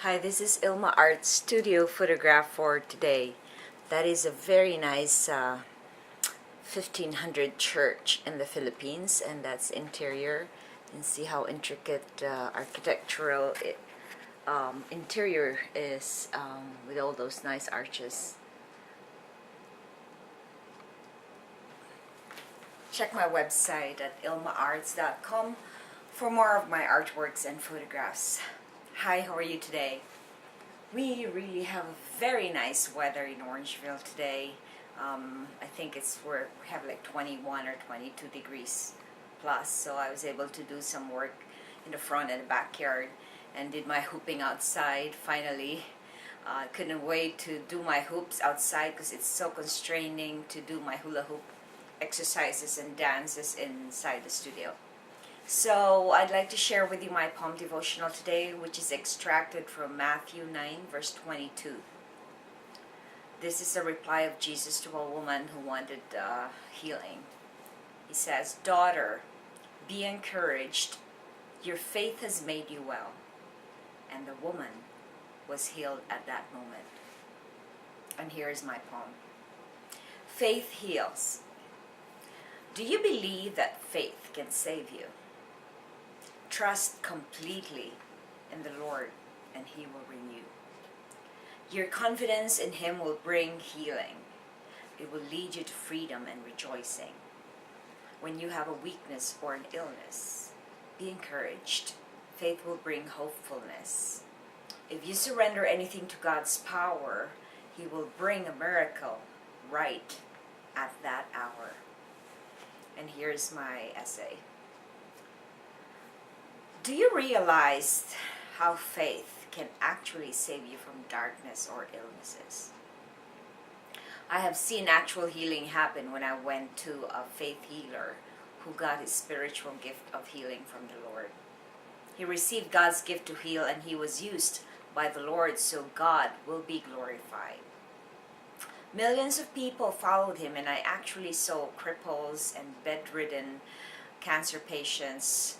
Hi, this is Ilma Art Studio photograph for today. That is a very nice 1500 church in the Philippines, and that's interior. And see how intricate architectural interior is with all those nice arches. Check my website at ilmaarts.com for more of my artworks and photographs. Hi, how are you today? We really have very nice weather in Orangeville today. I think we have like 21 or 22 degrees plus, so I was able to do some work in the front and the backyard and did my hooping outside finally. Couldn't wait to do my hoops outside because it's so constraining to do my hula hoop exercises and dances inside the studio. So I'd like to share with you my poem devotional today, which is extracted from Matthew 9 verse 22. This is a reply of Jesus to a woman who wanted healing. He says, "Daughter, be encouraged. Your faith has made you well." And the woman was healed at that moment. And here is my poem. Faith heals. Do you believe that faith can save you? Trust completely in the Lord, and He will renew. Your confidence in Him will bring healing. It will lead you to freedom and rejoicing. When you have a weakness or an illness, be encouraged. Faith will bring hopefulness. If you surrender anything to God's power, He will bring a miracle right at that hour. And here's my essay. Do you realize how faith can actually save you from darkness or illnesses? I have seen actual healing happen when I went to a faith healer who got his spiritual gift of healing from the Lord. He received God's gift to heal, and he was used by the Lord, so God will be glorified. Millions of people followed him, and I actually saw cripples and bedridden cancer patients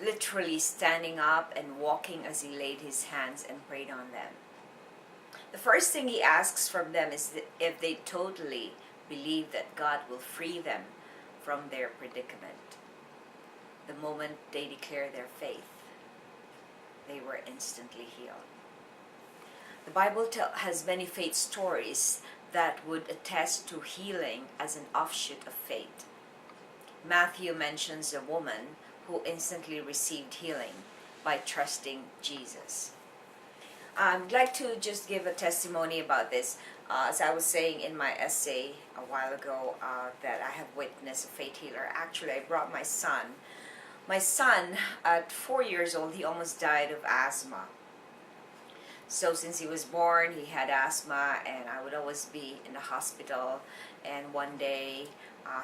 literally standing up and walking as he laid his hands and prayed on them. The first thing he asks from them is if they totally believe that God will free them from their predicament. The moment they declare their faith, they were instantly healed. The Bible has many faith stories that would attest to healing as an offshoot of faith. Matthew mentions a woman who instantly received healing by trusting Jesus. I'd like to just give a testimony about this. As I was saying in my essay a while ago, that I have witnessed a faith healer. Actually, I brought my son. My son, at 4 years old, he almost died of asthma. So since he was born, he had asthma, and I would always be in the hospital. And one day,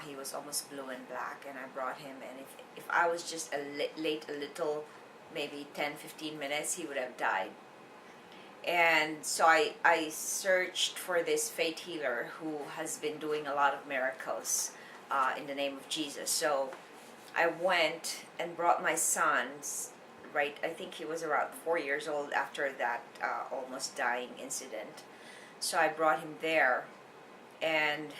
he was almost blue and black, and I brought him. And if I was just late a little, maybe 10-15 minutes, he would have died. And so I searched for this faith healer who has been doing a lot of miracles in the name of Jesus. So I went and brought my son. Right, I think he was around 4 years old after that almost dying incident. So I brought him there, and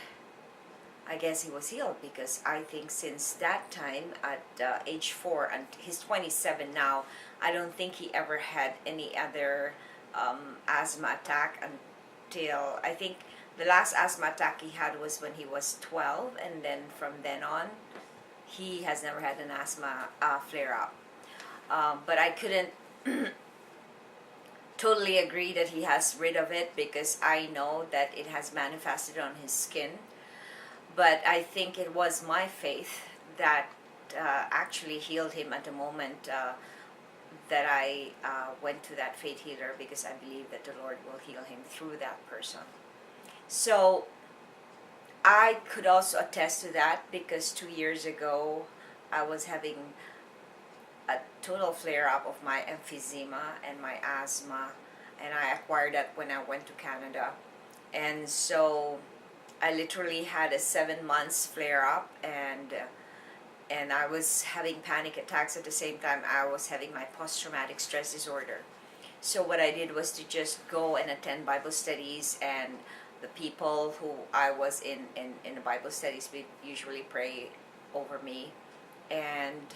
I guess he was healed, because I think since that time at age 4, and he's 27 now, I don't think he ever had any other asthma attack until, I think the last asthma attack he had was when he was 12, and then from then on he has never had an asthma flare-up. But I couldn't totally agree that he has rid of it, because I know that it has manifested on his skin. But I think it was my faith that actually healed him at the moment that I went to that faith healer, because I believe that the Lord will heal him through that person. So I could also attest to that, because 2 years ago I was having a total flare-up of my emphysema and my asthma, and I acquired that when I went to Canada. And so I literally had a 7 months flare-up, and and I was having panic attacks at the same time. I was having my post-traumatic stress disorder. So what I did was to just go and attend Bible studies, and the people who I was in the Bible studies would usually pray over me. And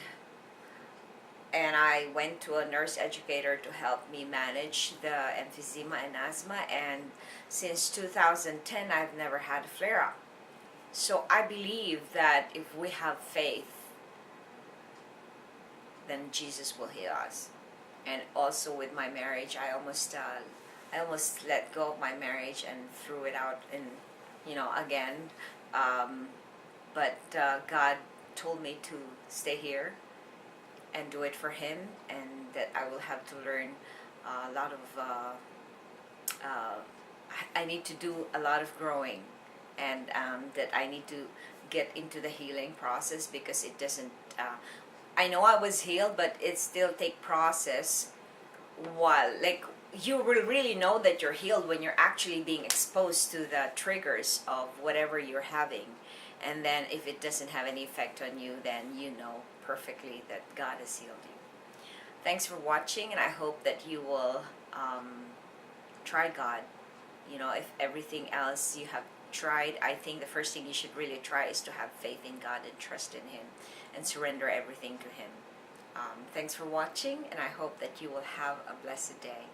I went to a nurse educator to help me manage the emphysema and asthma, and since 2010 I've never had a flare-up. So I believe that if we have faith, then Jesus will heal us. And also with my marriage, I almost let go of my marriage and threw it out in, again. But God told me to stay here and do it for Him, and that I will have to learn a lot of. I need to do a lot of growing, and that I need to get into the healing process, because it doesn't. I know I was healed, but it still take process. While you will really know that you're healed when you're actually being exposed to the triggers of whatever you're having, and then if it doesn't have any effect on you, then you know perfectly that God has healed you. Thanks for watching, and I hope that you will try God. If everything else you have tried, I think the first thing you should really try is to have faith in God and trust in Him and surrender everything to Him. Thanks for watching, and I hope that you will have a blessed day.